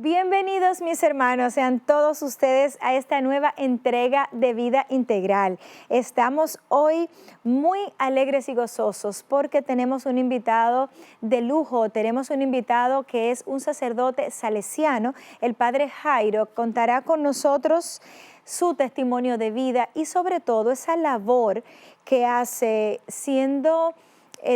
Bienvenidos mis hermanos, sean todos ustedes a esta nueva entrega de Vida Integral. Estamos hoy muy alegres y gozosos porque tenemos un invitado de lujo, tenemos un invitado que es un sacerdote salesiano, el padre Jairo, contará con nosotros su testimonio de vida y sobre todo esa labor que hace siendo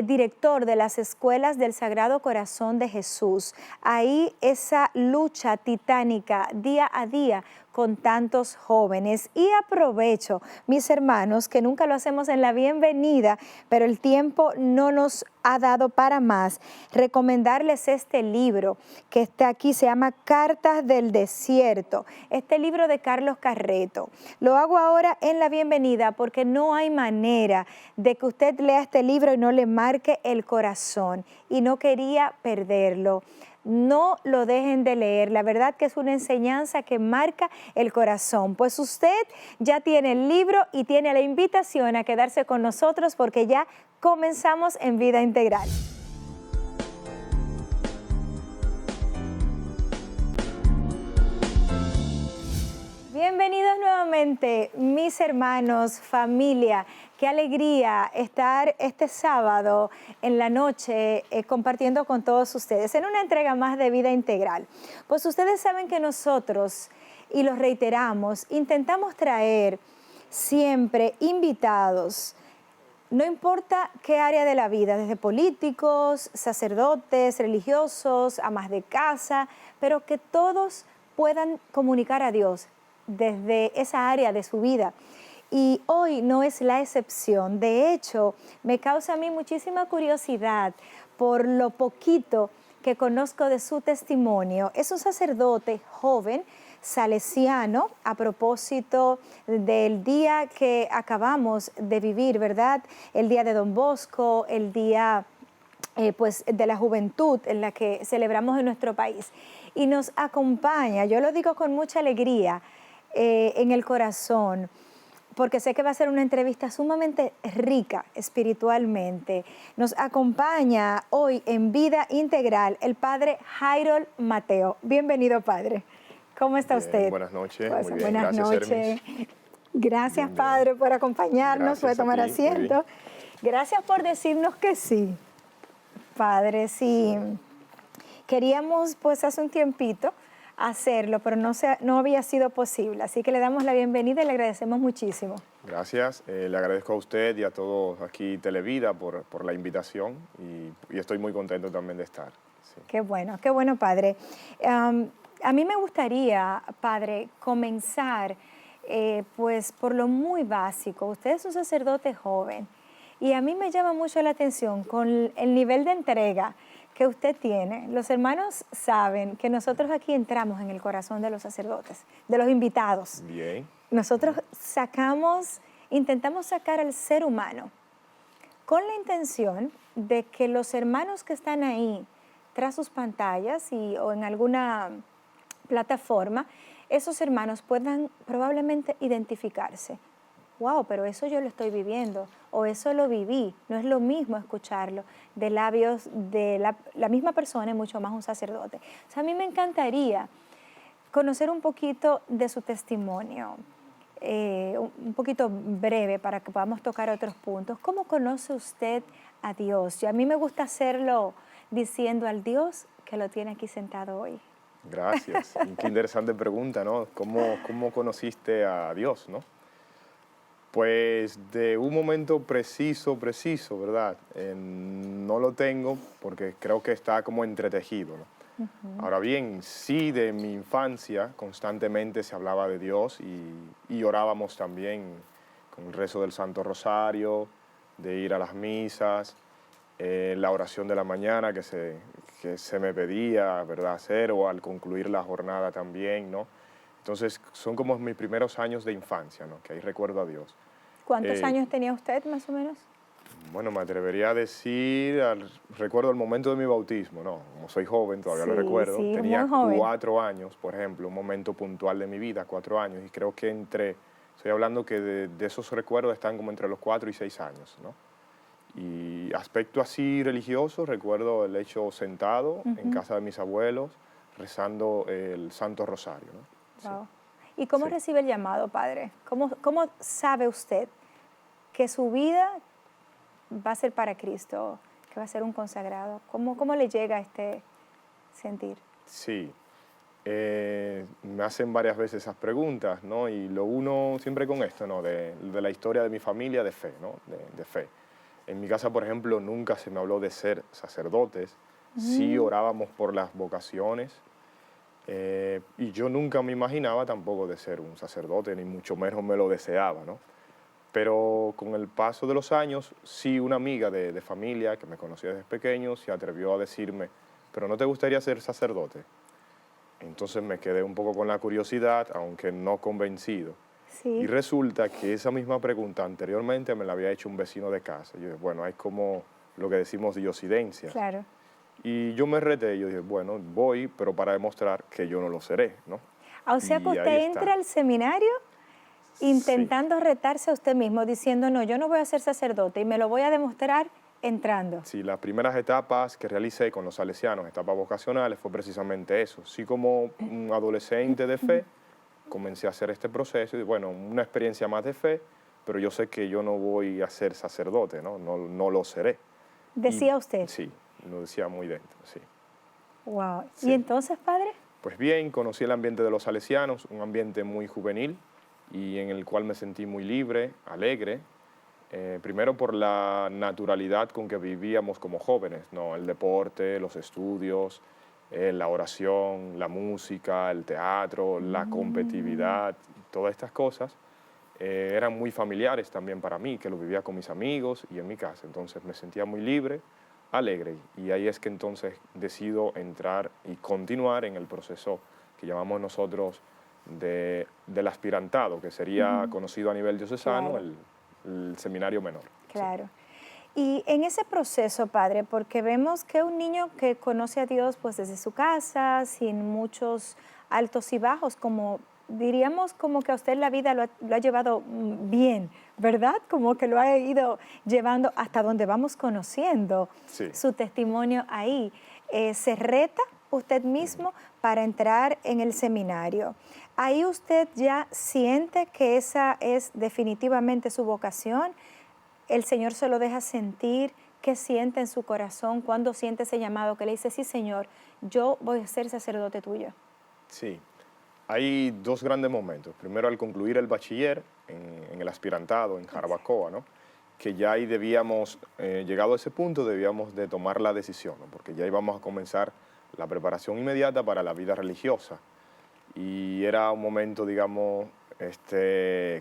director de las escuelas del Sagrado Corazón de Jesús. Ahí esa lucha titánica día a día con tantos jóvenes. Y aprovecho, mis hermanos, que nunca lo hacemos en la bienvenida, pero el tiempo no nos ha dado para más, recomendarles este libro que está aquí, se llama Cartas del Desierto, este libro de Carlos Carreto. Lo hago ahora en la bienvenida porque no hay manera de que usted lea este libro y no le marque el corazón, y no quería perderlo. No lo dejen de leer, la verdad que es una enseñanza que marca el corazón. Pues usted ya tiene el libro y tiene la invitación a quedarse con nosotros porque ya comenzamos en Vida Integral. Bienvenidos nuevamente, mis hermanos, familia. Qué alegría estar este sábado en la noche compartiendo con todos ustedes en una entrega más de Vida Integral. Pues ustedes saben que nosotros, y los reiteramos, intentamos traer siempre invitados, no importa qué área de la vida, desde políticos, sacerdotes, religiosos, amas de casa, pero que todos puedan comunicar a Dios desde esa área de su vida. Y hoy no es la excepción. De hecho, me causa a mí muchísima curiosidad por lo poquito que conozco de su testimonio. Es un sacerdote joven, salesiano, a propósito del día que acabamos de vivir, ¿verdad? El día de Don Bosco, el día pues de la juventud en la que celebramos en nuestro país. Y nos acompaña, yo lo digo con mucha alegría, en el corazón, porque sé que va a ser una entrevista sumamente rica espiritualmente. Nos acompaña hoy en Vida Integral el padre Jairo Mateo. Bienvenido, padre. ¿Cómo está usted? Buenas noches, Pues, muy bien, buenas gracias, noches. Hermes. Gracias, Bien, padre, por acompañarnos, por gracias a tomar ti, muy bien. asiento. Gracias por decirnos que sí, padre. Sí, queríamos pues hace un tiempito hacerlo, pero no había sido posible. Así que le damos la bienvenida y le agradecemos muchísimo. Gracias, le agradezco a usted y a todos aquí Televida por la invitación y estoy muy contento también de estar. Sí. Qué bueno, padre. A mí me gustaría, padre, comenzar pues por lo muy básico. Usted es un sacerdote joven y a mí me llama mucho la atención con el nivel de entrega que usted tiene. Los hermanos saben que nosotros aquí entramos en el corazón de los sacerdotes, de los invitados. Bien. Nosotros intentamos sacar al ser humano con la intención de que los hermanos que están ahí tras sus pantallas o en alguna plataforma, esos hermanos puedan probablemente identificarse. Wow, pero eso yo lo estoy viviendo, o eso lo viví. No es lo mismo escucharlo de labios de la misma persona y mucho más un sacerdote. O sea, a mí me encantaría conocer un poquito de su testimonio, un poquito breve para que podamos tocar otros puntos. ¿Cómo conoce usted a Dios? A mí me gusta hacerlo diciendo al Dios que lo tiene aquí sentado hoy. Gracias. Qué interesante pregunta, ¿no? ¿Cómo conociste a Dios, no? Pues de un momento preciso, ¿verdad? No lo tengo porque creo que está como entretejido, ¿no? Ahora bien, sí, de mi infancia constantemente se hablaba de Dios y orábamos también con el rezo del Santo Rosario, de ir a las misas, la oración de la mañana que se me pedía, ¿verdad?, hacer, o al concluir la jornada también, ¿no? Entonces son como mis primeros años de infancia, ¿no?, que ahí recuerdo a Dios. ¿Cuántos años tenía usted más o menos? Bueno, me atrevería a decir, recuerdo el momento de mi bautismo, no, como soy joven, todavía lo recuerdo. Sí, Tenía muy joven. 4 años, por ejemplo, un momento puntual de mi vida, 4 años, y creo que estoy hablando que de esos recuerdos están como entre los 4 y 6 años, ¿no? Y aspecto así religioso, recuerdo el hecho sentado en casa de mis abuelos, rezando el Santo Rosario, ¿no? Sí. Wow. ¿Y cómo Sí. recibe el llamado, padre? ¿Cómo sabe usted que su vida va a ser para Cristo, que va a ser un consagrado? ¿Cómo le llega este sentir? Sí, me hacen varias veces esas preguntas, ¿no? Y lo uno siempre con esto, ¿no? De la historia de mi familia de fe, ¿no? De fe. En mi casa, por ejemplo, nunca se me habló de ser sacerdotes. Sí Mm, orábamos por las vocaciones. Y yo nunca me imaginaba tampoco de ser un sacerdote, ni mucho menos me lo deseaba, ¿no? Pero con el paso de los años, sí una amiga de familia que me conocía desde pequeño se atrevió a decirme, ¿pero no te gustaría ser sacerdote? Entonces me quedé un poco con la curiosidad, aunque no convencido. Y sí, resulta que esa misma pregunta anteriormente me la había hecho un vecino de casa. Yo dije, bueno, hay como lo que decimos diosidencias. claro. Y yo me reté, yo dije, bueno, voy, pero para demostrar que yo no lo seré, ¿no? O sea que Y ahí usted entra está. al seminario Sí, intentando retarse a usted mismo, diciendo, no, yo no voy a ser sacerdote y me lo voy a demostrar entrando. sí, las primeras etapas que realicé con los salesianos, etapas vocacionales, fue precisamente eso. Sí, como un adolescente de fe, comencé a hacer este proceso y bueno, una experiencia más de fe, pero yo sé que yo no voy a ser sacerdote, ¿no? No, no lo seré. Y Decía usted. sí, lo decía muy dentro, sí, Wow. ¿Y sí. entonces, padre? Pues bien, conocí el ambiente de los salesianos, un ambiente muy juvenil y en el cual me sentí muy libre, alegre, primero por la naturalidad con que vivíamos como jóvenes, ¿no? El deporte, los estudios, la oración, la música, el teatro, la Mm, competitividad, todas estas cosas eran muy familiares también para mí, que lo vivía con mis amigos y en mi casa. Entonces me sentía muy libre, alegre y ahí es que entonces decido entrar y continuar en el proceso que llamamos nosotros del aspirantado, que sería ujú, conocido a nivel diocesano claro, el seminario menor. Sí. claro. Y en ese proceso, padre, porque vemos que un niño que conoce a Dios pues desde su casa, sin muchos altos y bajos, como diríamos como que a usted la vida lo ha llevado bien, ¿verdad? Como que lo ha ido llevando hasta donde vamos conociendo Sí. su testimonio ahí. Se reta usted Ujú. mismo para entrar en el seminario. Ahí usted ya siente que esa es definitivamente su vocación. El Señor se lo deja sentir, qué siente en su corazón, cuando siente ese llamado que le dice, sí, Señor, yo voy a ser sacerdote tuyo. Sí. Hay dos grandes momentos. Primero, al concluir el bachiller en el aspirantado, en Jarabacoa, ¿no? Que ya ahí debíamos, llegado a ese punto, debíamos de tomar la decisión, ¿no? Porque ya íbamos a comenzar la preparación inmediata para la vida religiosa. Y era un momento, digamos,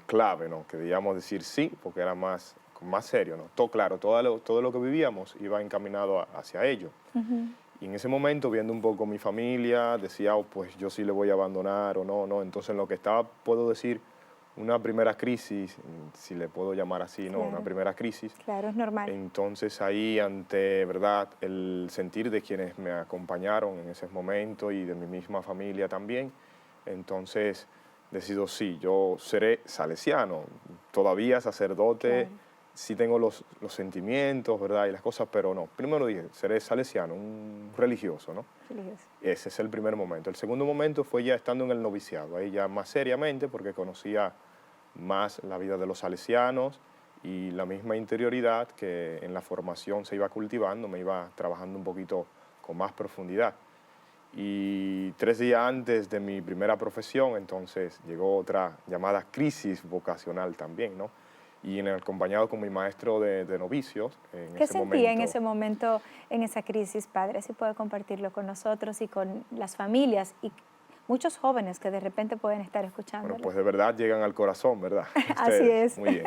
clave, ¿no? Que debíamos decir sí, porque era más serio, ¿no? Todo claro, todo lo que vivíamos iba encaminado hacia ello. Ujú. Y en ese momento, viendo un poco mi familia, decía, "Oh, pues yo sí le voy a abandonar o no, no". Entonces, en lo que estaba, puedo decir, una primera crisis, si le puedo llamar así, ¿no? Una Claro, primera crisis. claro, es normal. Entonces, ahí, ante, ¿verdad?, el sentir de quienes me acompañaron en ese momento y de mi misma familia también, entonces decido, sí, yo seré salesiano, todavía sacerdote, Claro, sí tengo los sentimientos, ¿verdad? Y las cosas, pero no. Primero dije, seré salesiano, un religioso, ¿no? religioso. Ese es el primer momento. El segundo momento fue ya estando en el noviciado, ahí ya más seriamente, porque conocía más la vida de los salesianos y la misma interioridad que en la formación se iba cultivando, me iba trabajando un poquito con más profundidad. Y 3 días antes de mi primera profesión, entonces llegó otra llamada crisis vocacional también, ¿no? Y acompañado con mi maestro de novicios, en ¿Qué ese sentía en momento, ese momento, en esa crisis, padre? Si puede compartirlo con nosotros y con las familias y muchos jóvenes que de repente pueden estar bueno, escuchándole. pues de verdad llegan al corazón, ¿verdad? Así Ustedes, es. muy bien.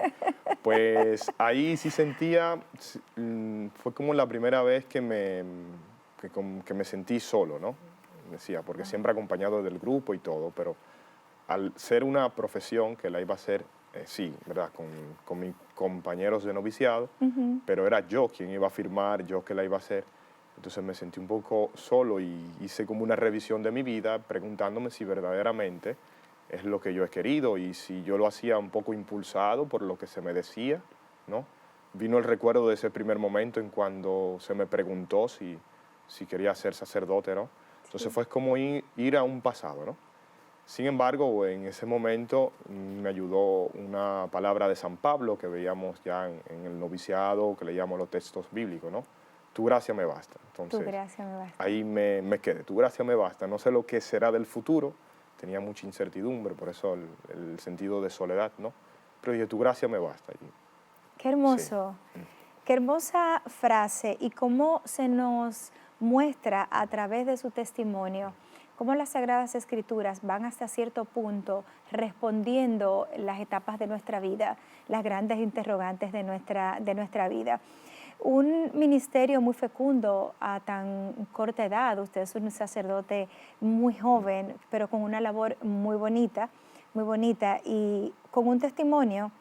Pues ahí sí sentía, fue como la primera vez que me sentí solo, ¿no? Decía, porque Wow. siempre acompañado del grupo y todo, pero al ser una profesión que la iba a hacer, sí, ¿verdad? Con mis compañeros de noviciado, Ujú. pero era yo quien iba a firmar, yo que la iba a hacer. Entonces me sentí un poco solo y hice como una revisión de mi vida preguntándome si verdaderamente es lo que yo he querido y si yo lo hacía un poco impulsado por lo que se me decía, ¿no? Vino el recuerdo de ese primer momento en cuando se me preguntó si quería ser sacerdote, ¿no? Entonces fue como ir a un pasado, ¿no? Sin embargo, en ese momento me ayudó una palabra de San Pablo que veíamos ya en el noviciado, que leíamos los textos bíblicos, ¿no? Tu gracia me basta. Entonces, Tu gracia me basta. ahí me quedé. Tu gracia me basta. No sé lo que será del futuro. Tenía mucha incertidumbre, por eso el sentido de soledad, ¿no? Pero dije, tu gracia me basta. Qué hermoso. Sí. Qué hermosa frase y cómo se nos muestra a través de su testimonio, cómo las Sagradas Escrituras van hasta cierto punto respondiendo las etapas de nuestra vida, las grandes interrogantes de nuestra vida. Un ministerio muy fecundo a tan corta edad. Usted es un sacerdote muy joven, pero con una labor muy bonita y con un testimonio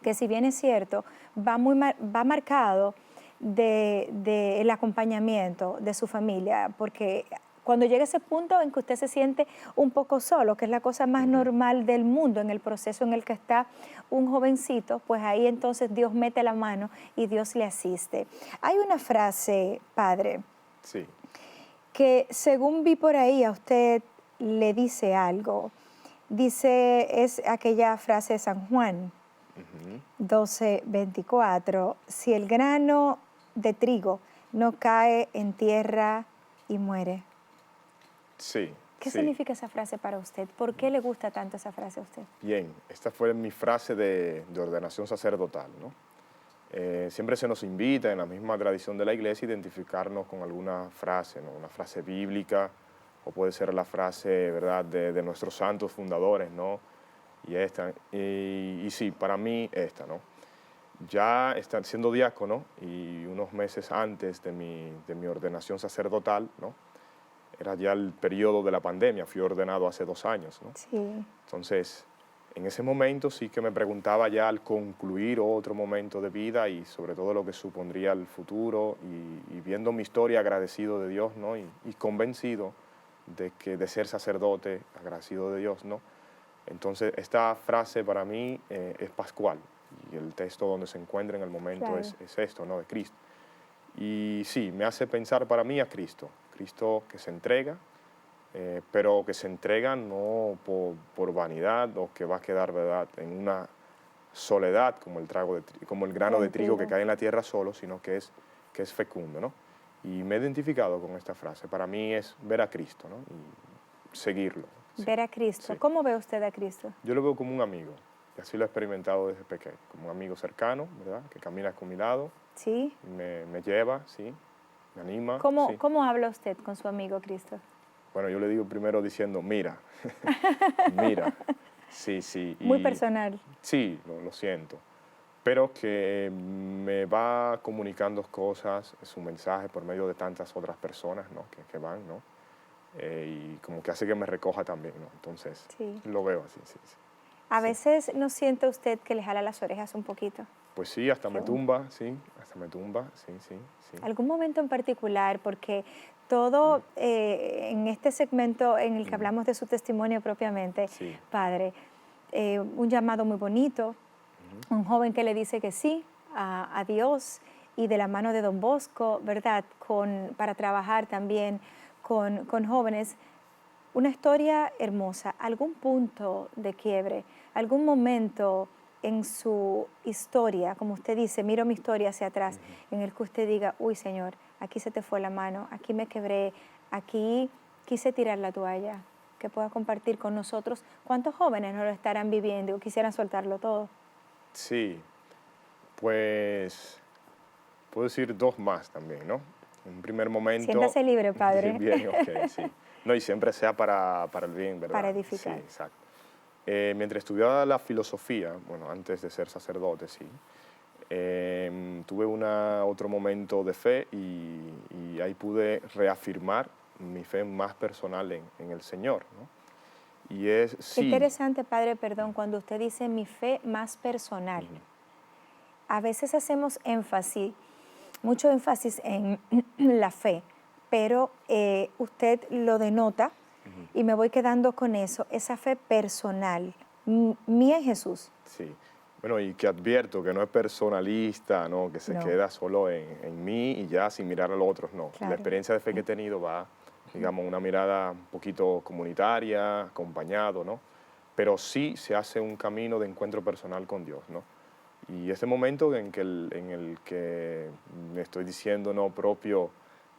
que, si bien es cierto, va marcado del acompañamiento de su familia, porque cuando llega ese punto en que usted se siente un poco solo, que es la cosa más normal del mundo en el proceso en el que está un jovencito, pues ahí entonces Dios mete la mano y Dios le asiste. Hay una frase, padre, Sí. que según vi por ahí a usted le dice algo. Dice, es aquella frase de San Juan 12:24, si el grano de trigo no cae en tierra y muere. Sí. ¿Qué sí. significa esa frase para usted? ¿Por qué le gusta tanto esa frase a usted? Bien, esta fue mi frase de ordenación sacerdotal, ¿no? Siempre se nos invita en la misma tradición de la iglesia a identificarnos con alguna frase, ¿no? Una frase bíblica, o puede ser la frase, ¿verdad?, de nuestros santos fundadores, ¿no? Y sí, para mí esta, ¿no? Ya siendo diácono y unos meses antes de mi ordenación sacerdotal, ¿no? Era ya el periodo de la pandemia, fui ordenado hace 2 años, ¿no? Sí. Entonces, en ese momento sí que me preguntaba ya al concluir otro momento de vida y sobre todo lo que supondría el futuro y viendo mi historia agradecido de Dios, ¿no? Y convencido de ser sacerdote, agradecido de Dios, ¿no? Entonces, esta frase para mí es pascual y el texto donde se encuentra en el momento Claro. es esto, ¿no? De Cristo. Y sí, me hace pensar para mí a Cristo, Cristo que se entrega, pero que se entrega no por vanidad o que va a quedar, ¿verdad?, en una soledad como como el grano de trigo que cae en la tierra solo, sino que es fecundo, ¿no? Y me he identificado con esta frase. Para mí es ver a Cristo, ¿no? Y seguirlo. Sí, Ver a Cristo. sí. ¿Cómo ve usted a Cristo? Yo lo veo como un amigo, y así lo he experimentado desde pequeño, como un amigo cercano, ¿verdad?, que camina con mi lado, ¿Sí? me lleva, ¿sí?, me anima. ¿Cómo, Sí. cómo habla usted con su amigo Cristo? Bueno, yo le digo primero diciendo, mira, mira, sí, sí. Muy personal. Sí, lo siento, pero que me va comunicando cosas, su mensaje por medio de tantas otras personas, ¿no?, que van, ¿no? Y como que hace que me recoja también, ¿no? Entonces, Sí. lo veo así, sí, sí. A Sí. veces no siente usted que le jala las orejas un poquito. Pues sí, hasta me Qué tumba, sí, hasta me tumba, sí, sí, sí. ¿Algún momento en particular? Porque todo en este segmento en el que hablamos de su testimonio propiamente, Sí. padre, un llamado muy bonito, un joven que le dice que sí a Dios y de la mano de Don Bosco, ¿verdad? Para trabajar también con jóvenes. Una historia hermosa, algún punto de quiebre, algún momento en su historia, como usted dice, miro mi historia hacia atrás, en el que usted diga, uy Señor, aquí se te fue la mano, aquí me quebré, aquí quise tirar la toalla, que pueda compartir con nosotros. ¿Cuántos jóvenes no lo estarán viviendo y quisieran soltarlo todo? Sí, pues puedo decir 2 más también, ¿no? En un primer momento, Siéntase libre, padre, bien, ok, sí. No, y siempre sea para el bien, ¿verdad? para Sí, edificar. exacto. Mientras estudiaba la filosofía, bueno, antes de ser sacerdote, sí, tuve otro momento de fe y ahí pude reafirmar mi fe más personal en el Señor, ¿no? Y es, Qué sí, interesante, padre, perdón, cuando usted dice mi fe más personal. A veces hacemos mucho énfasis en la fe, pero usted lo denota y me voy quedando con eso, esa fe personal, mía en Jesús. sí. Bueno, y que advierto que no es personalista, ¿no?, que se No, queda solo en mí y ya sin mirar a los otros, no. La claro. experiencia de fe que he tenido va digamos, una mirada un poquito comunitaria, acompañado, ¿no? Pero sí se hace un camino de encuentro personal con Dios, ¿no? Y ese momento en el que me estoy diciendo no propio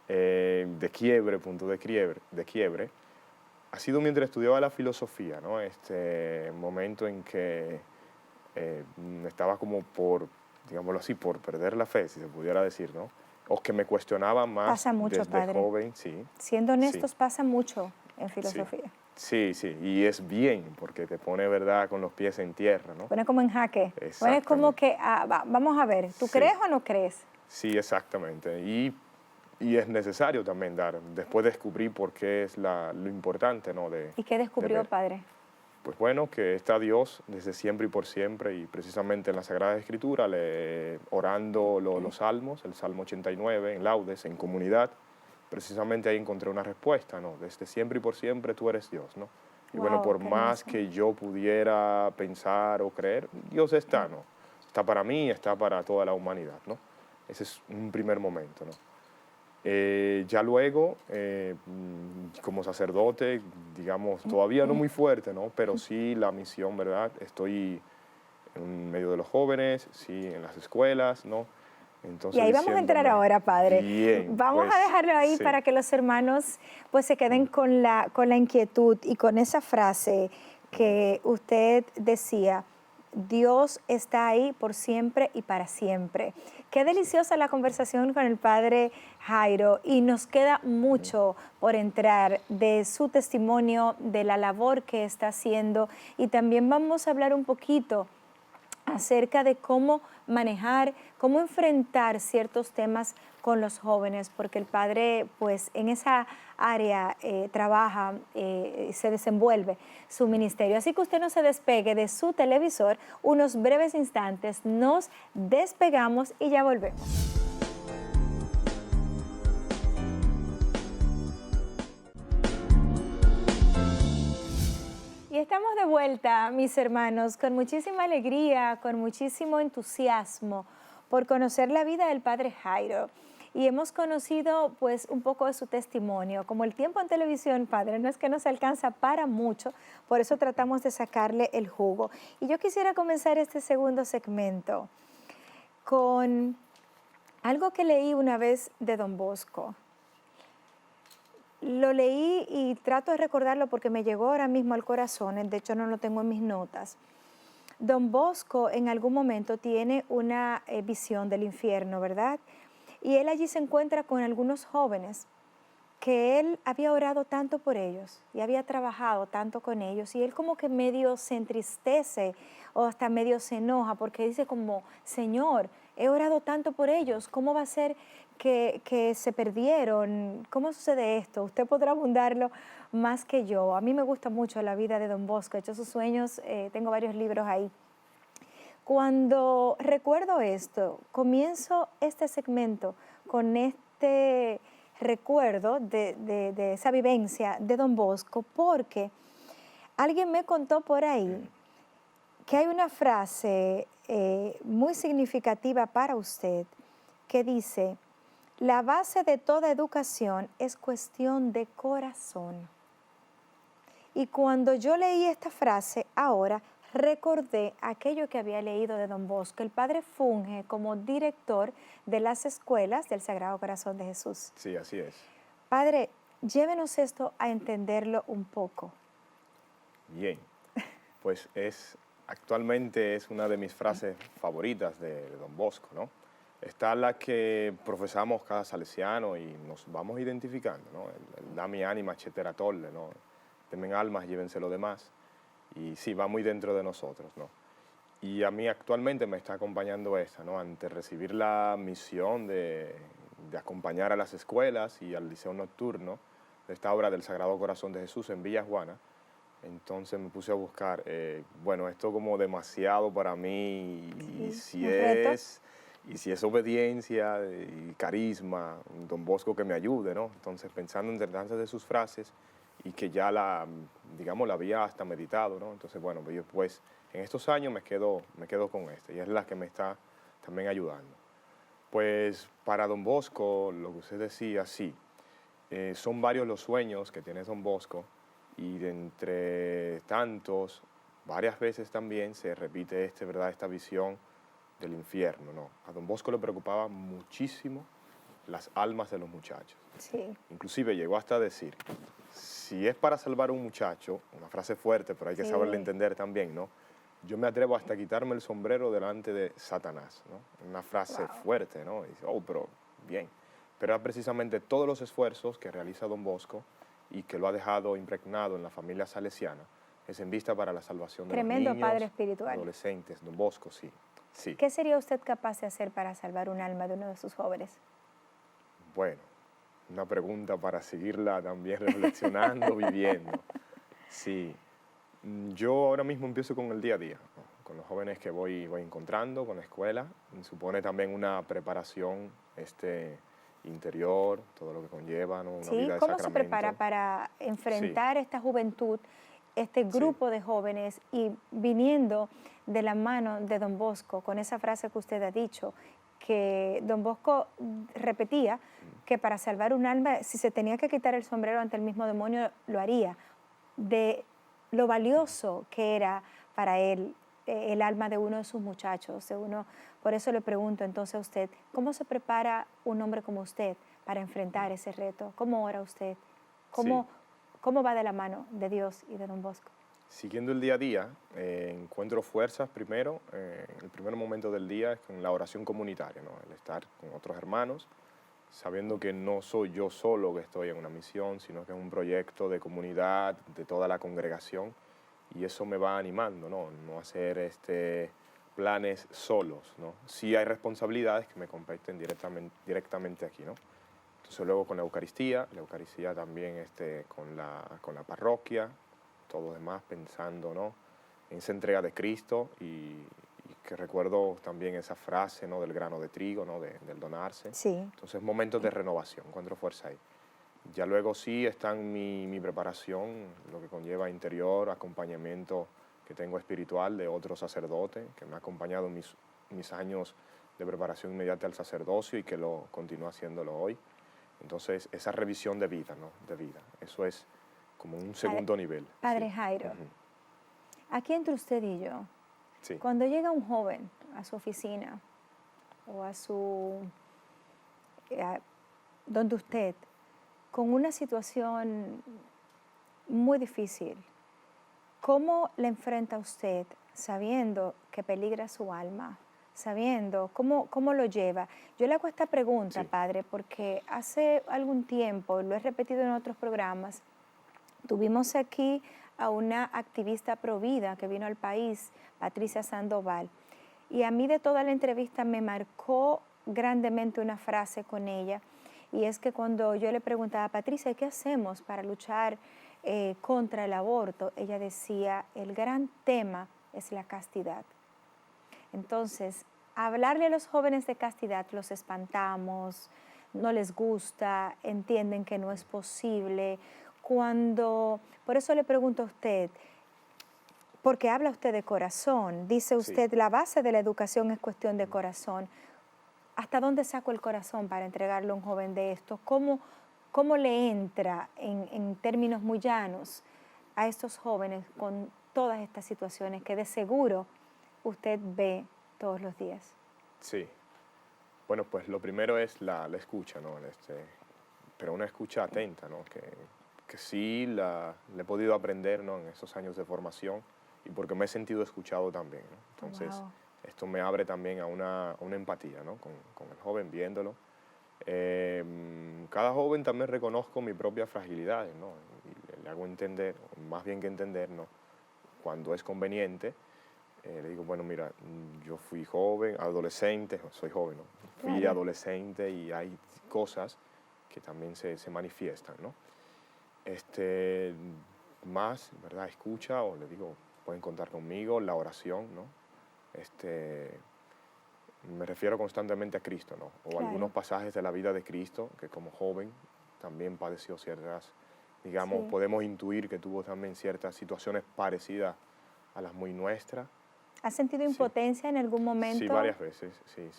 de quiebre, punto de quiebre, ha sido mientras estudiaba la filosofía, ¿no? Este momento en que estaba como por, digámoslo así, por perder la fe, si se pudiera decir, ¿no? O que me cuestionaba más Pasa mucho, desde padre. joven, sí, Siendo sí, honestos, pasa mucho en sí, filosofía. sí, sí, y es bien, porque te pone, ¿verdad?, con los pies en tierra, ¿no? Pone como en jaque. Pone como Exactamente, que, vamos a ver, ¿tú sí, crees o no crees? sí, exactamente. Y es necesario también dar, después descubrí por qué es lo importante, ¿no?, ¿Y qué de descubrió, ver. padre? Pues bueno, que está Dios desde siempre y por siempre, y precisamente en la Sagrada Escritura, orando los salmos, el Salmo 89, en laudes, en comunidad, precisamente ahí encontré una respuesta, ¿no? Desde siempre y por siempre tú eres Dios, ¿no? Y bueno, Wow, por qué más hermoso. que yo pudiera pensar o creer, Dios está, ¿no? Está para mí, está para toda la humanidad, ¿no? Ese es un primer momento, ¿no? Ya luego, como sacerdote, digamos, todavía no muy fuerte, ¿no? Pero sí la misión, ¿verdad? Estoy en medio de los jóvenes, sí, en las escuelas, ¿no? Y Entonces ahí vamos a entrar diciéndome, ahora, padre. bien, Vamos a pues dejarlo ahí sí, para que los hermanos pues se queden con la inquietud y con esa frase que usted decía, Dios está ahí por siempre y para siempre. Qué sí, deliciosa la conversación con el padre Jairo y nos queda mucho por entrar de su testimonio, de la labor que está haciendo y también vamos a hablar un poquito acerca de cómo manejar, cómo enfrentar ciertos temas con los jóvenes, porque el padre pues en esa área trabaja, se desenvuelve su ministerio. Así que usted no se despegue de su televisor unos breves instantes, nos despegamos y ya volvemos. Y estamos de vuelta, mis hermanos, con muchísima alegría, con muchísimo entusiasmo por conocer la vida del padre Jairo. Y hemos conocido pues un poco de su testimonio. Como el tiempo en televisión, padre, no es que nos alcanza para mucho, por eso tratamos de sacarle el jugo. Y yo quisiera comenzar este segundo segmento con algo que leí una vez de Don Bosco. Lo leí y trato de recordarlo porque me llegó ahora mismo al corazón, de hecho no lo tengo en mis notas. Don Bosco en algún momento tiene una visión del infierno, ¿verdad? Y él allí se encuentra con algunos jóvenes que él había orado tanto por ellos y había trabajado tanto con ellos y él como que medio se entristece o hasta medio se enoja porque dice como, Señor, he orado tanto por ellos, ¿cómo va a ser que se perdieron? ¿Cómo sucede esto? Usted podrá abundarlo más que yo. A mí me gusta mucho la vida de Don Bosco, he hecho sus sueños, tengo varios libros ahí. Cuando recuerdo esto, comienzo este segmento con este recuerdo de esa vivencia de Don Bosco, porque alguien me contó por ahí que hay una frase muy significativa para usted que dice, la base de toda educación es cuestión de corazón. Y cuando yo leí esta frase, ahora recordé aquello que había leído de Don Bosco. El padre funge como director de las escuelas del Sagrado Corazón de Jesús. sí, así es. Padre, llévenos esto a entenderlo un poco. Bien, pues actualmente es una de mis frases favoritas de Don Bosco, ¿no? Está la que profesamos cada salesiano y nos vamos identificando, ¿no? El Dami anima cetera tolle, ¿no? Temen almas, llévense lo demás. Y sí, va muy dentro de nosotros, ¿no? Y a mí actualmente me está acompañando esta, ¿no? Ante recibir la misión de acompañar a las escuelas y al liceo nocturno de esta obra del Sagrado Corazón de Jesús en Villa Juana, entonces me puse a buscar, bueno, esto como demasiado para mí Sí, un reto. y si es obediencia y carisma, Don Bosco que me ayude, ¿no? Entonces pensando en tantas de sus frases y que ya digamos, la había hasta meditado, ¿no? Entonces, bueno, pues en estos años me quedo con esta y es la que me está también ayudando. Pues para Don Bosco, lo que usted decía, sí, son varios los sueños que tiene Don Bosco y de entre tantos, varias veces también se repite ¿verdad? Esta visión del infierno, ¿no? A Don Bosco le preocupaba muchísimo las almas de los muchachos. Sí. Inclusive llegó hasta a decir, si es para salvar a un muchacho, una frase fuerte, pero hay que saberle entender también, ¿no? Yo me atrevo hasta a quitarme el sombrero delante de Satanás, ¿no? Una frase fuerte, ¿no? Y dice, oh, pero bien. Pero era precisamente todos los esfuerzos que realiza Don Bosco y que lo ha dejado impregnado en la familia salesiana, es en vista para la salvación de los niños, Padre espiritual. adolescentes. Don Bosco, sí, sí. ¿Qué sería usted capaz de hacer para salvar un alma de uno de sus jóvenes? Bueno, una pregunta para seguirla también reflexionando, viviendo. Sí, yo ahora mismo empiezo con el día a día, ¿no? Con los jóvenes que voy encontrando, con la escuela. Supone también una preparación interior, todo lo que conlleva, ¿no? Una vida de ¿Cómo sacramento. se prepara para enfrentar esta juventud, este grupo de jóvenes y viniendo de la mano de Don Bosco, con esa frase que usted ha dicho, que Don Bosco repetía que para salvar un alma, si se tenía que quitar el sombrero ante el mismo demonio, lo haría, de lo valioso que era para él el alma de uno de sus muchachos, por eso le pregunto entonces a usted, ¿cómo se prepara un hombre como usted para enfrentar ese reto? ¿Cómo ora usted? ¿Cómo va de la mano de Dios y de Don Bosco? Siguiendo el día a día, encuentro fuerzas primero, el primer momento del día es con la oración comunitaria, ¿no? El estar con otros hermanos, sabiendo que no soy yo solo que estoy en una misión, sino que es un proyecto de comunidad, de toda la congregación, y eso me va animando, ¿no? No hacer planes solos, ¿no? Sí hay responsabilidades que me competen directamente aquí, ¿no? Entonces luego con la Eucaristía también con la parroquia, todo demás pensando, ¿no? En esa entrega de Cristo y que recuerdo también esa frase, ¿no? Del grano de trigo, ¿no? Del donarse. Sí. Entonces momentos de renovación, encuentro fuerza ahí. Ya luego sí está en mi preparación, lo que conlleva interior, acompañamiento que tengo espiritual de otro sacerdote que me ha acompañado en mis años de preparación inmediata al sacerdocio y que lo continúa haciéndolo hoy. Entonces, esa revisión de vida, ¿no? De vida, eso es como un segundo nivel. Padre Jairo, aquí entre usted y yo, cuando llega un joven a su oficina o donde usted, con una situación muy difícil, ¿cómo la enfrenta usted sabiendo que peligra su alma? Sabiendo cómo lo lleva. Yo le hago esta pregunta, Padre, porque hace algún tiempo, lo he repetido en otros programas, tuvimos aquí a una activista provida que vino al país, Patricia Sandoval, y a mí de toda la entrevista me marcó grandemente una frase con ella, y es que cuando yo le preguntaba a Patricia, ¿qué hacemos para luchar contra el aborto? Ella decía, el gran tema es la castidad. Entonces, hablarle a los jóvenes de castidad los espantamos, no les gusta, entienden que no es posible. Por eso le pregunto a usted, porque habla usted de corazón, dice usted, la base de la educación es cuestión de corazón. ¿Hasta dónde saco el corazón para entregarle a un joven de esto? ¿Cómo le entra en términos muy llanos a estos jóvenes con todas estas situaciones que de seguro usted ve todos los días? Sí. Bueno, pues lo primero es la escucha, ¿no? Pero una escucha atenta, ¿no? Que sí le he podido aprender, ¿no? En esos años de formación y porque me he sentido escuchado también, ¿no? Entonces, esto me abre también a una empatía, ¿no? Con el joven viéndolo. Cada joven también reconozco mi propia fragilidad, ¿no? Y le hago entender, más bien que entender, ¿no? Cuando es conveniente, le digo, bueno, mira, yo fui joven, adolescente, soy joven, ¿no? Fui adolescente y hay cosas que también se manifiestan, ¿no? Más, ¿verdad? Escucha o le digo, pueden contar conmigo, la oración, ¿no? Me refiero constantemente a Cristo, ¿no? O algunos pasajes de la vida de Cristo, que como joven también padeció ciertas, digamos, podemos intuir que tuvo también ciertas situaciones parecidas a las muy nuestras. ¿Ha sentido impotencia en algún momento? Sí, varias veces, sí.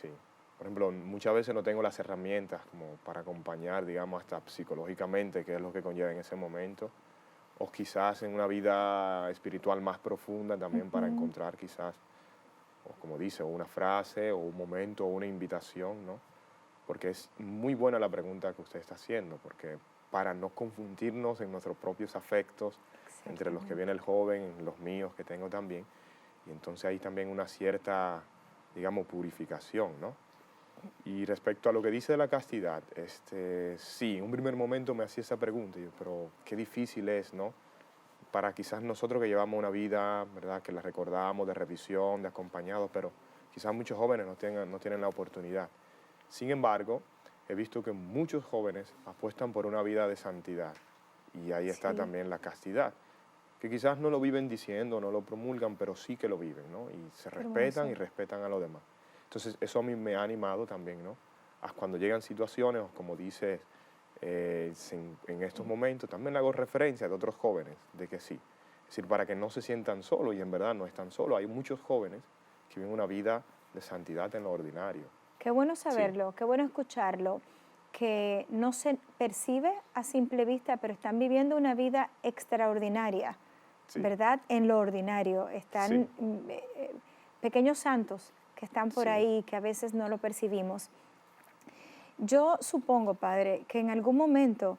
por ejemplo, muchas veces no tengo las herramientas como para acompañar, digamos, hasta psicológicamente, que es lo que conlleva en ese momento, o quizás en una vida espiritual más profunda también para Ujú. encontrar quizás, o como dice, una frase o un momento o una invitación, ¿no? Porque es muy buena la pregunta que usted está haciendo, porque para no confundirnos en nuestros propios afectos, entre los que Exactamente. viene el joven, los míos que tengo también, y entonces hay también una cierta, digamos, purificación, ¿no? Y respecto a lo que dice de la castidad, sí, en un primer momento me hacía esa pregunta, y yo, pero qué difícil es, ¿no? Para quizás nosotros que llevamos una vida, ¿verdad? Que la recordamos de revisión, de acompañados, pero quizás muchos jóvenes no tienen la oportunidad. Sin embargo, he visto que muchos jóvenes apuestan por una vida de santidad y ahí está Sí, también la castidad, que quizás no lo viven diciendo, no lo promulgan, pero sí que lo viven, ¿no? Y se qué respetan y hermoso. respetan a los demás. Entonces, eso a mí me ha animado también, ¿no? A cuando llegan situaciones, o como dices, en estos momentos, también hago referencia de otros jóvenes, de que sí. Es decir, para que no se sientan solos, y en verdad no están solos. Hay muchos jóvenes que viven una vida de santidad en lo ordinario. Qué bueno Sí, saberlo, qué bueno escucharlo, que no se percibe a simple vista, pero están viviendo una vida extraordinaria, sí, ¿verdad? En lo ordinario. sí, Están pequeños santos que están por sí, ahí, que a veces no lo percibimos. Yo supongo, padre, que en algún momento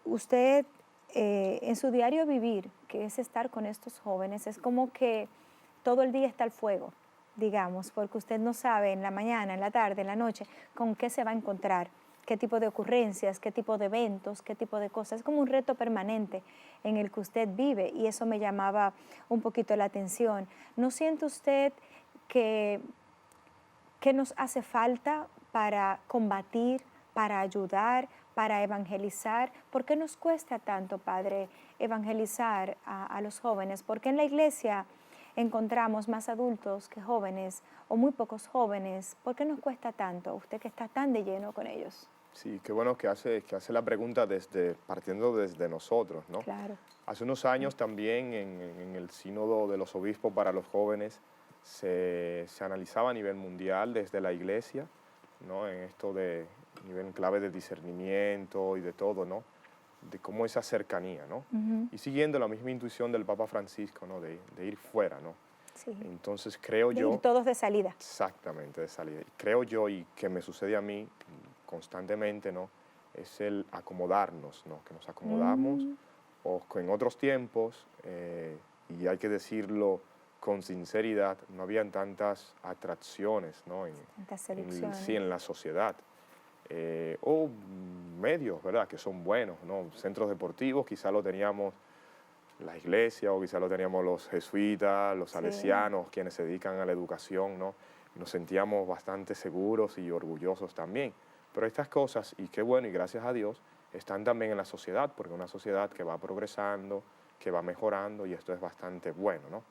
usted en su diario vivir, que es estar con estos jóvenes, es como que todo el día está al fuego, digamos, porque usted no sabe en la mañana, en la tarde, en la noche, con qué se va a encontrar, qué tipo de ocurrencias, qué tipo de eventos, qué tipo de cosas. Es como un reto permanente en el que usted vive y eso me llamaba un poquito la atención. ¿No siente usted que ¿qué nos hace falta para combatir, para ayudar, para evangelizar? ¿Por qué nos cuesta tanto, Padre, evangelizar a los jóvenes? ¿Por qué en la iglesia encontramos más adultos que jóvenes o muy pocos jóvenes? ¿Por qué nos cuesta tanto? Usted que está tan de lleno con ellos. sí, qué bueno que hace la pregunta partiendo desde nosotros, ¿no? Claro. Hace unos años también en el Sínodo de los Obispos para los Jóvenes se analizaba a nivel mundial desde la Iglesia, ¿no? En esto de nivel clave de discernimiento y de todo, ¿no? De cómo esa cercanía, ¿no? Ujú. Y siguiendo la misma intuición del Papa Francisco, ¿no? De ir fuera, ¿no? Sí. Entonces creo De ir yo, todos de salida. exactamente, de salida, creo yo y que me sucede a mí constantemente, ¿no? Es el acomodarnos, ¿no? Que nos acomodamos Mm, o que en otros tiempos, y hay que decirlo con sinceridad, no habían tantas atracciones, ¿no? tantas Sí, seducciones. en la sociedad. O medios, ¿verdad? Que son buenos, ¿no? Centros deportivos, quizá lo teníamos la iglesia o quizá lo teníamos los jesuitas, los Sí. salesianos, quienes se dedican a la educación, ¿no? Y nos sentíamos bastante seguros y orgullosos también. Pero estas cosas, y qué bueno, y gracias a Dios, están también en la sociedad, porque es una sociedad que va progresando, que va mejorando, y esto es bastante bueno, ¿no?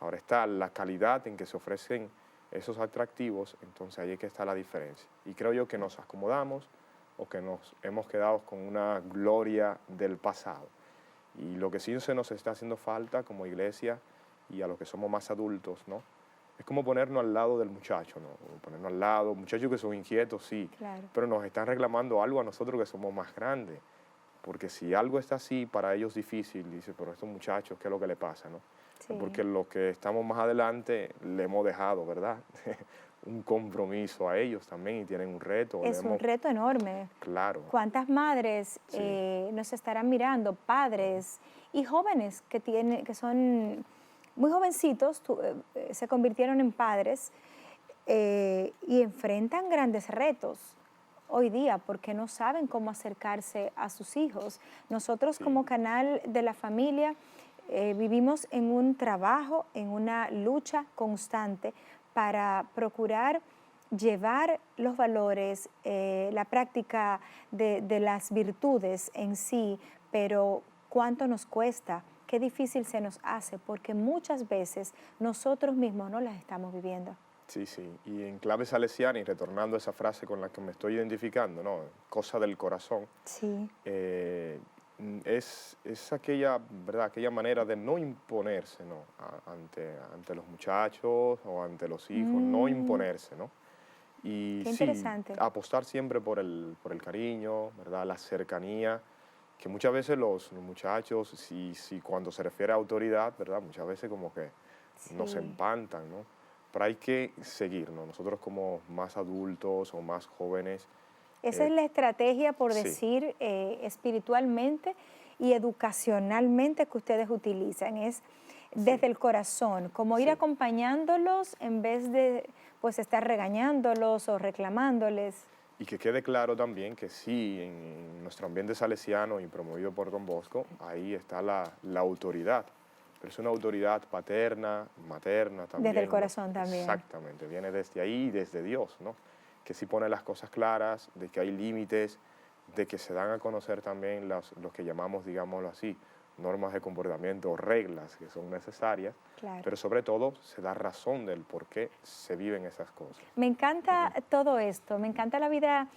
Ahora está la calidad en que se ofrecen esos atractivos, entonces ahí es que está la diferencia. Y creo yo que nos acomodamos o que nos hemos quedado con una gloria del pasado. Y lo que sí se nos está haciendo falta como iglesia y a los que somos más adultos, ¿no? Es como ponernos al lado del muchacho, ¿no? Ponernos al lado, muchachos que son inquietos, sí, Claro. pero nos están reclamando algo a nosotros que somos más grandes. Porque si algo está así, para ellos difícil, dice, pero estos muchachos, ¿qué es lo que le pasa, no? Es porque Sí. los que estamos más adelante le hemos dejado, ¿verdad? Un compromiso a ellos también y tienen un reto, le Es un hemos, reto enorme. claro, ¿Cuántas madres sí, nos estarán mirando? Padres y jóvenes que son muy jovencitos, se convirtieron en padres y enfrentan grandes retos hoy día porque no saben cómo acercarse a sus hijos. Nosotros sí, como canal de la familia vivimos en un trabajo, en una lucha constante para procurar llevar los valores, la práctica de las virtudes en sí, pero cuánto nos cuesta, qué difícil se nos hace, porque muchas veces nosotros mismos no las estamos viviendo. sí, sí. Y en clave salesiana, y retornando a esa frase con la que me estoy identificando, ¿no? Cosa del corazón, Sí, eh, es aquella, ¿verdad? Aquella manera de no imponerse, ¿no? Ante los muchachos o ante los hijos, no mm, imponerse, ¿no? Y Qué sí, interesante. apostar siempre por el cariño, ¿verdad? La cercanía, que muchas veces los muchachos, si cuando se refiere a autoridad, ¿verdad? Muchas veces como que nos Sí. empantan, ¿no? Pero hay que seguirnos. Nosotros como más adultos o más jóvenes, Esa eh, es la estrategia, por sí, decir, espiritualmente y educacionalmente que ustedes utilizan. Es sí, desde el corazón, como ir sí. acompañándolos en vez de pues estar regañándolos o reclamándoles. Y que quede claro también que sí, en nuestro ambiente salesiano y promovido por Don Bosco, ahí está la autoridad. Pero es una autoridad paterna, materna Desde el también, ¿no? corazón también. Exactamente, viene desde ahí y desde Dios, ¿no? Que sí pone las cosas claras, de que hay límites, de que se dan a conocer también los que llamamos, digámoslo así, normas de comportamiento o reglas que son necesarias, Claro. pero sobre todo se da razón del por qué se viven esas cosas. Me encanta todo esto, me encanta la vida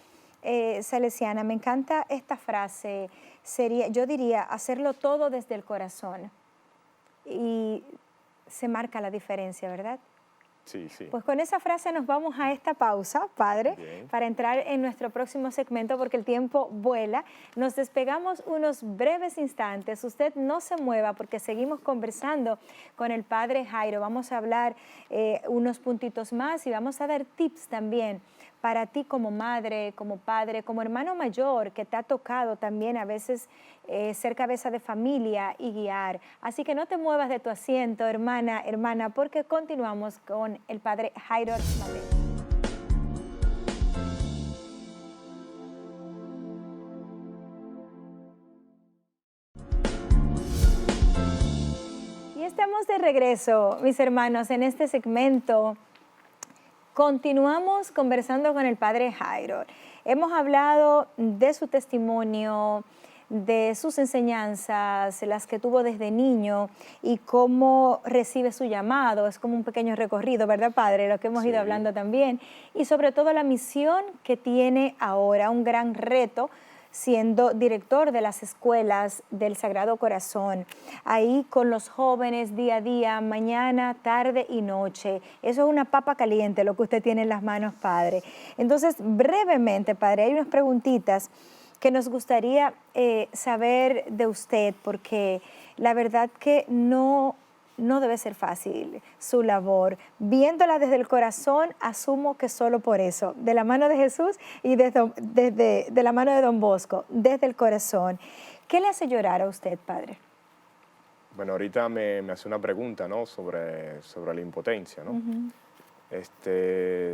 salesiana, me encanta esta frase, sería, yo diría, hacerlo todo desde el corazón. Y se marca la diferencia, ¿verdad? Sí, sí, Pues con esa frase nos vamos a esta pausa, Padre, bien. para entrar en nuestro próximo segmento porque el tiempo vuela. Nos despegamos unos breves instantes. Usted no se mueva porque seguimos conversando con el Padre Jairo. Vamos a hablar unos puntitos más y vamos a dar tips también para ti como madre, como padre, como hermano mayor que te ha tocado también a veces ser cabeza de familia y guiar. Así que no te muevas de tu asiento, hermana, porque continuamos con el Padre Jairo Mateo. Y estamos de regreso, mis hermanos, en este segmento. Continuamos conversando con el Padre Jairo. Hemos hablado de su testimonio, de sus enseñanzas, las que tuvo desde niño y cómo recibe su llamado. Es como un pequeño recorrido, ¿verdad, Padre? Lo que hemos ido Sí, hablando también. Y sobre todo la misión que tiene ahora, un gran reto siendo director de las escuelas del Sagrado Corazón, ahí con los jóvenes día a día, mañana, tarde y noche. Eso es una papa caliente lo que usted tiene en las manos, Padre. Entonces, brevemente, Padre, hay unas preguntitas que nos gustaría saber de usted, porque la verdad que no debe ser fácil su labor. Viéndola desde el corazón, asumo que solo por eso, de la mano de Jesús y de la mano de Don Bosco, desde el corazón. ¿Qué le hace llorar a usted, Padre? bueno, ahorita me hace una pregunta, ¿no? Sobre la impotencia, ¿no?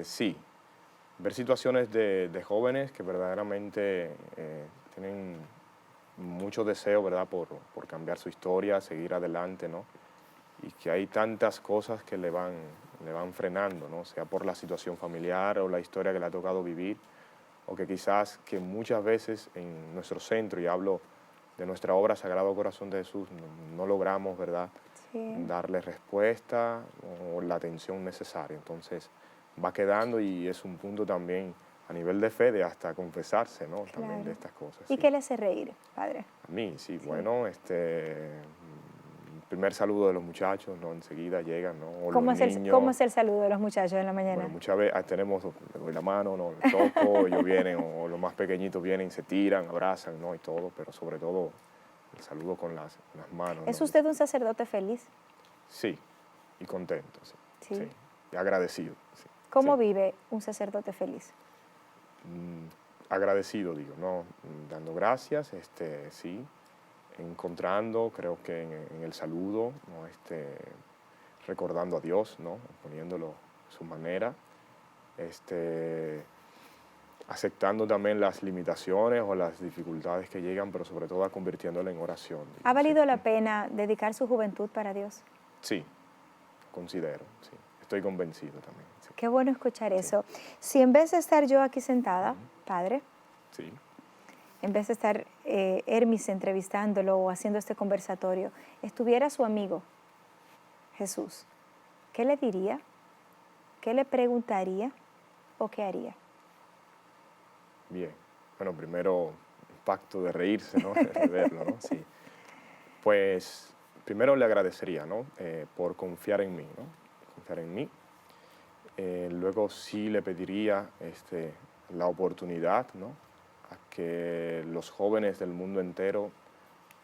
Sí, ver situaciones de jóvenes que verdaderamente tienen mucho deseo, ¿verdad? Por cambiar su historia, seguir adelante, ¿no? Y que hay tantas cosas que le van frenando, ¿no? Sea por la situación familiar o la historia que le ha tocado vivir, o que quizás que muchas veces en nuestro centro, y hablo de nuestra obra Sagrado Corazón de Jesús, no logramos, ¿verdad?, Sí. darle respuesta o la atención necesaria. Entonces va quedando y es un punto también a nivel de fe de hasta confesarse, ¿no? También de Claro. estas cosas, ¿Y sí. qué le hace reír, Padre? A mí, sí, Sí. bueno, primer saludo de los muchachos, ¿no? Enseguida llegan, ¿no? O los Cómo niños. es el saludo de los muchachos en la Bueno, mañana? muchas veces tenemos, le doy la mano, ¿no? Le toco, ellos vienen, o los más pequeñitos vienen, se tiran, abrazan, ¿no? Y todo, pero sobre todo el saludo con las manos, ¿Es ¿no? usted un sacerdote feliz? Sí, y contento, sí, sí, Sí. y agradecido, sí, ¿Cómo sí. vive un sacerdote feliz? Agradecido, digo, ¿no? Dando gracias, sí, encontrando, creo que en el saludo, ¿no? Recordando a Dios, ¿no? Poniéndolo a su manera, aceptando también las limitaciones o las dificultades que llegan, pero sobre todo convirtiéndolo en oración, ¿Ha digo, sí. valido la pena dedicar su juventud para Dios? Sí, considero, sí. Estoy convencido también, sí. Qué bueno escuchar Sí, eso. Si en vez de estar yo aquí sentada, Padre, sí. en vez de estar Hermis entrevistándolo o haciendo este conversatorio, estuviera su amigo Jesús, ¿qué le diría? ¿Qué le preguntaría o qué haría? Bien. Bueno, primero, un pacto de reírse, ¿no? De verlo, ¿no? Sí. Pues primero le agradecería, ¿no? Por confiar en mí, ¿no? Confiar en mí. Luego sí le pediría la oportunidad, ¿no? A que los jóvenes del mundo entero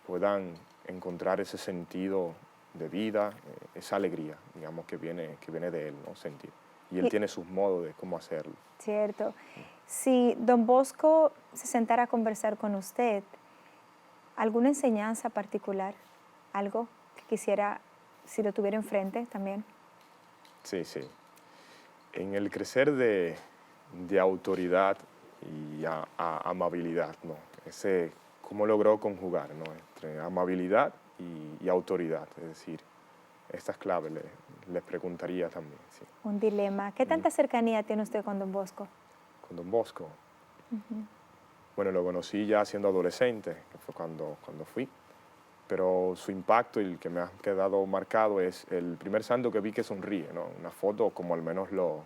puedan encontrar ese sentido de vida, esa alegría, digamos, que viene de él, ¿no? Sentir. Y él Y- tiene sus modos de cómo hacerlo. Cierto. Si don Bosco se sentara a conversar con usted, ¿alguna enseñanza particular? ¿Algo que quisiera, si lo tuviera enfrente también? Sí, sí. En el crecer de autoridad y amabilidad, ¿no? Ese, cómo logró conjugar, ¿no? Entre amabilidad y autoridad, es decir, estas claves les preguntaría también, sí. Un dilema. ¿Qué tanta cercanía tiene usted con don Bosco? Con Don Bosco, bueno, lo conocí ya siendo adolescente, que fue cuando fui, pero su impacto y el que me ha quedado marcado es el primer santo que vi que sonríe, ¿no? Una foto como al menos lo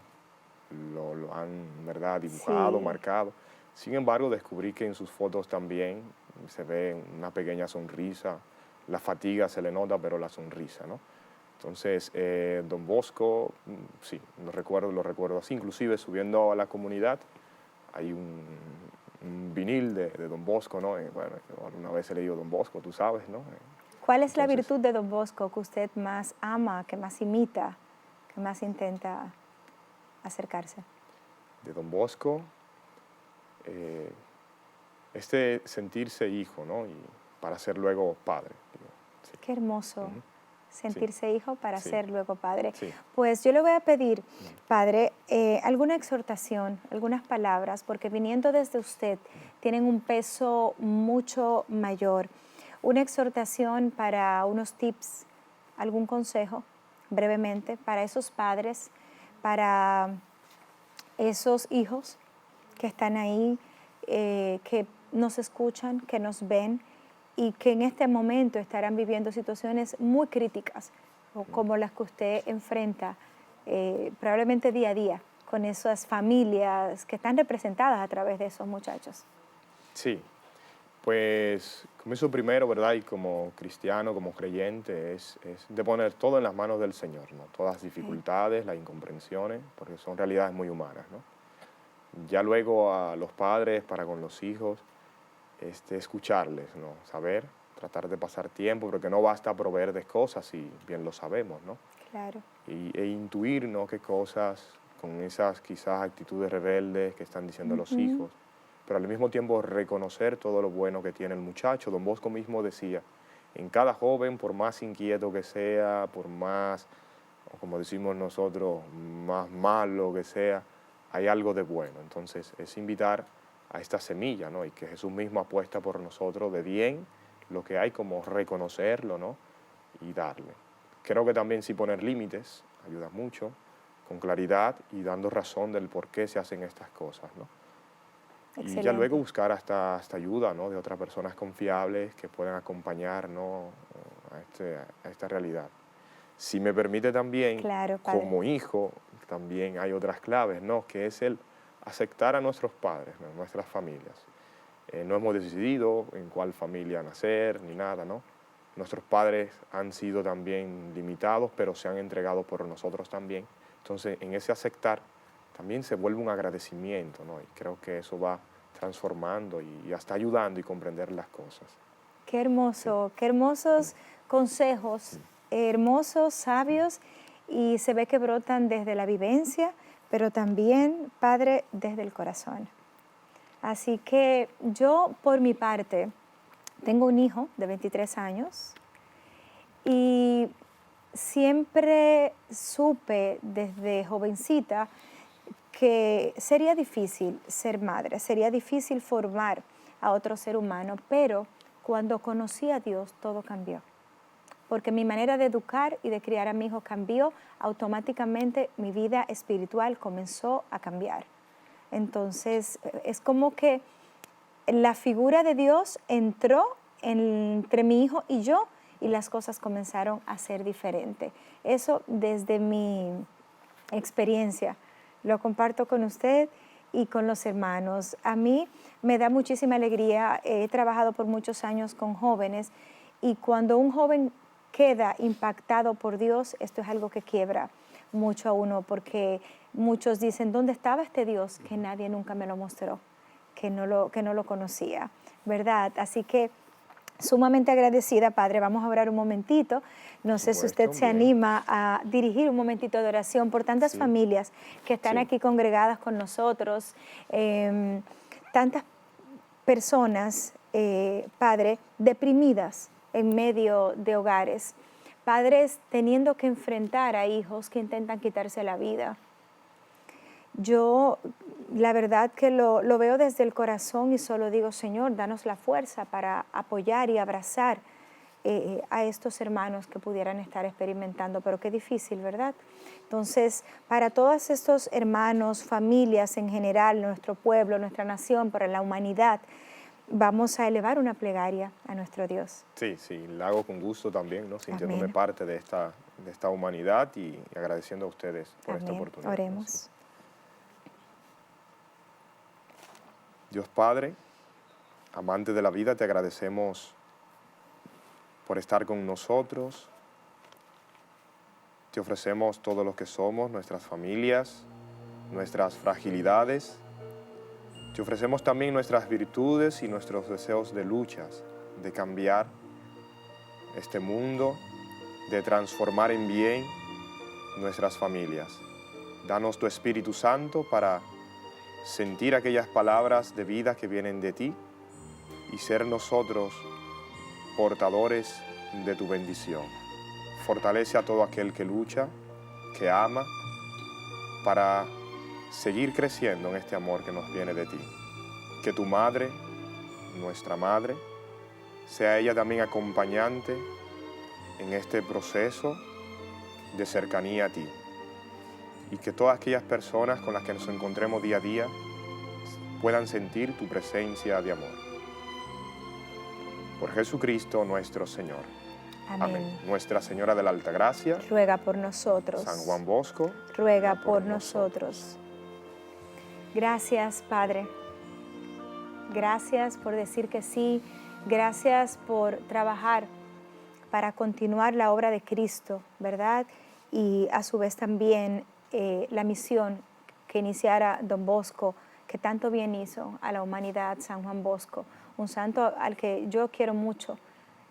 han, ¿verdad?, dibujado, Sí, marcado. Sin embargo, descubrí que en sus fotos también se ve una pequeña sonrisa, la fatiga se le nota, pero la sonrisa, ¿no? Entonces, Don Bosco, sí, lo recuerdo así, inclusive subiendo a la comunidad, hay un vinil de Don Bosco, ¿no? Bueno, una vez he leído Don Bosco, tú sabes, ¿no? ¿cuál es la Entonces, virtud de don Bosco que usted más ama, que más imita, que más intenta acercarse? de Don Bosco, eh, sentirse hijo, ¿no? Y para ser luego padre, digo, sí. Qué hermoso Ujú. Sí, sentirse hijo para sí, ser luego padre. sí. Pues yo le voy a pedir, padre, alguna exhortación, algunas palabras, porque viniendo desde usted tienen un peso mucho mayor. Una exhortación para unos tips, algún consejo, brevemente, para esos padres, para esos hijos que están ahí, que nos escuchan, que nos ven y que en este momento estarán viviendo situaciones muy críticas, o como las que usted enfrenta probablemente día a día con esas familias que están representadas a través de esos muchachos. Sí, pues comienzo primero, ¿verdad? Y como cristiano, como creyente, es de poner todo en las manos del Señor, ¿no? Todas las Ok. dificultades, las incomprensiones, porque son realidades muy humanas, ¿no? Ya luego a los padres para con los hijos, escucharles, ¿no? Saber, tratar de pasar tiempo, porque no basta proveer de cosas, y bien lo sabemos, ¿no? Claro. E intuir, ¿no?, qué cosas con esas quizás actitudes rebeldes que están diciendo los Ujú. hijos, pero al mismo tiempo reconocer todo lo bueno que tiene el muchacho. Don Bosco mismo decía, en cada joven, por más inquieto que sea, por más, o como decimos nosotros, más malo que sea, hay algo de bueno. Entonces es invitar a esta semilla, ¿no? Y que Jesús mismo apuesta por nosotros de bien, lo que hay, como reconocerlo, ¿no? Y darle. Creo que también sí poner límites ayuda mucho, con claridad y dando razón del por qué se hacen estas cosas, ¿no? Y ya luego Excelente. buscar hasta ayuda, ¿no?, de otras personas confiables que puedan acompañar, ¿no?, a esta realidad. Si me permite también, Claro, padre. como hijo, también hay otras claves, ¿no?, que es el aceptar a nuestros padres, ¿no?, nuestras familias. No hemos decidido en cuál familia nacer ni nada, ¿no? Nuestros padres han sido también limitados, pero se han entregado por nosotros también. Entonces, en ese aceptar también se vuelve un agradecimiento, ¿no? Y creo que eso va transformando y hasta ayudando y comprender las cosas. Qué Sí. hermoso, qué hermosos consejos, hermosos, sabios, y se ve que brotan desde la vivencia, pero también, Padre, desde el corazón. Así que yo, por mi parte, tengo un hijo de 23 años y siempre supe desde jovencita que sería difícil ser madre, sería difícil formar a otro ser humano, pero cuando conocí a Dios todo cambió, porque mi manera de educar y de criar a mi hijo cambió, automáticamente mi vida espiritual comenzó a cambiar. Entonces, es como que la figura de Dios entró entre mi hijo y yo y las cosas comenzaron a ser diferentes. Eso desde mi experiencia. Lo comparto con usted y con los hermanos. A mí me da muchísima alegría. He trabajado por muchos años con jóvenes y cuando un joven queda impactado por Dios, esto es algo que quiebra mucho a uno, porque muchos dicen, ¿dónde estaba este Dios que nadie nunca me lo mostró, que no lo conocía, ¿verdad? Así que sumamente agradecida, Padre. Vamos a orar un momentito. No sé si usted se anima a dirigir un momentito de oración por tantas familias que están aquí congregadas con nosotros, tantas personas, Padre, deprimidas en medio de hogares, padres teniendo que enfrentar a hijos que intentan quitarse la vida. Yo, la verdad que lo veo desde el corazón y solo digo, Señor, danos la fuerza para apoyar y abrazar a estos hermanos que pudieran estar experimentando, pero qué difícil, ¿verdad? Entonces, para todos estos hermanos, familias en general, nuestro pueblo, nuestra nación, para la humanidad, vamos a elevar una plegaria a nuestro Dios. Sí, sí, la hago con gusto también, ¿no? Sintiéndome parte de esta humanidad y agradeciendo a ustedes por esta oportunidad. Oremos. ¿No? Sí. Dios Padre, amante de la vida, te agradecemos por estar con nosotros. Te ofrecemos todo lo que somos, nuestras familias, nuestras fragilidades. Te ofrecemos también nuestras virtudes y nuestros deseos de luchas, de cambiar este mundo, de transformar en bien nuestras familias. Danos tu Espíritu Santo para sentir aquellas palabras de vida que vienen de ti y ser nosotros portadores de tu bendición. Fortalece a todo aquel que lucha, que ama, para seguir creciendo en este amor que nos viene de ti. Que tu madre, nuestra madre, sea ella también acompañante en este proceso de cercanía a ti. Y que todas aquellas personas con las que nos encontremos día a día puedan sentir tu presencia de amor. Por Jesucristo nuestro Señor. Amén. Nuestra Señora de la Alta Gracia, ruega por nosotros. San Juan Bosco, ruega por nosotros. Gracias, Padre. Gracias por decir que sí. Gracias por trabajar para continuar la obra de Cristo, ¿verdad? Y a su vez también la misión que iniciara Don Bosco, que tanto bien hizo a la humanidad, San Juan Bosco, un santo al que yo quiero mucho.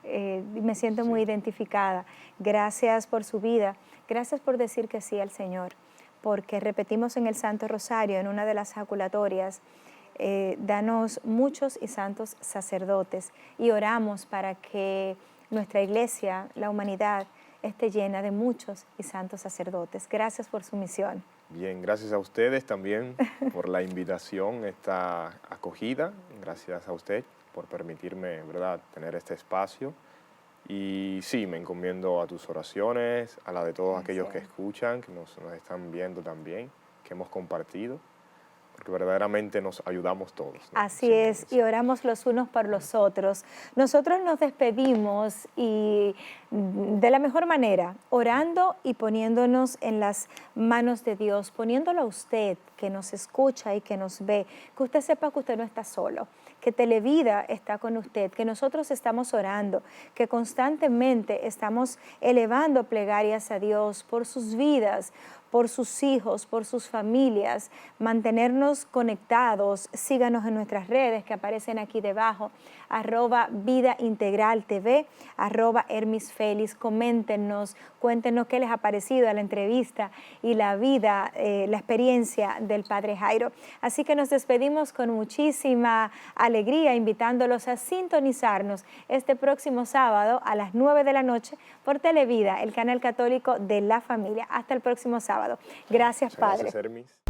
Me siento muy identificada. Gracias por su vida, gracias por decir que sí al Señor, porque repetimos en el Santo Rosario, en una de las jaculatorias, danos muchos y santos sacerdotes, y oramos para que nuestra iglesia, la humanidad, esté llena de muchos y santos sacerdotes. Gracias por su misión. Bien, gracias a ustedes también por la invitación, esta acogida. Gracias a usted por permitirme, ¿verdad?, tener este espacio. Y sí, me encomiendo a tus oraciones, a la de todos aquellos que escuchan, que nos están viendo también, que hemos compartido, porque verdaderamente nos ayudamos todos, ¿no? Así es, y oramos los unos por los otros. Nosotros nos despedimos y de la mejor manera, orando y poniéndonos en las manos de Dios, poniéndolo a usted que nos escucha y que nos ve, que usted sepa que usted no está solo, que Televida está con usted, que nosotros estamos orando, que constantemente estamos elevando plegarias a Dios por sus vidas, por sus hijos, por sus familias, mantenernos conectados. Síganos en nuestras redes que aparecen aquí debajo, @Vida Integral TV, @HermisFélix. Coméntenos, cuéntenos qué les ha parecido a la entrevista y la vida, la experiencia del Padre Jairo. Así que nos despedimos con muchísima alegría, invitándolos a sintonizarnos este próximo sábado a las 9 de la noche por Televida, el canal católico de la familia. Hasta el próximo sábado. Gracias, Padre. Gracias, Hermis.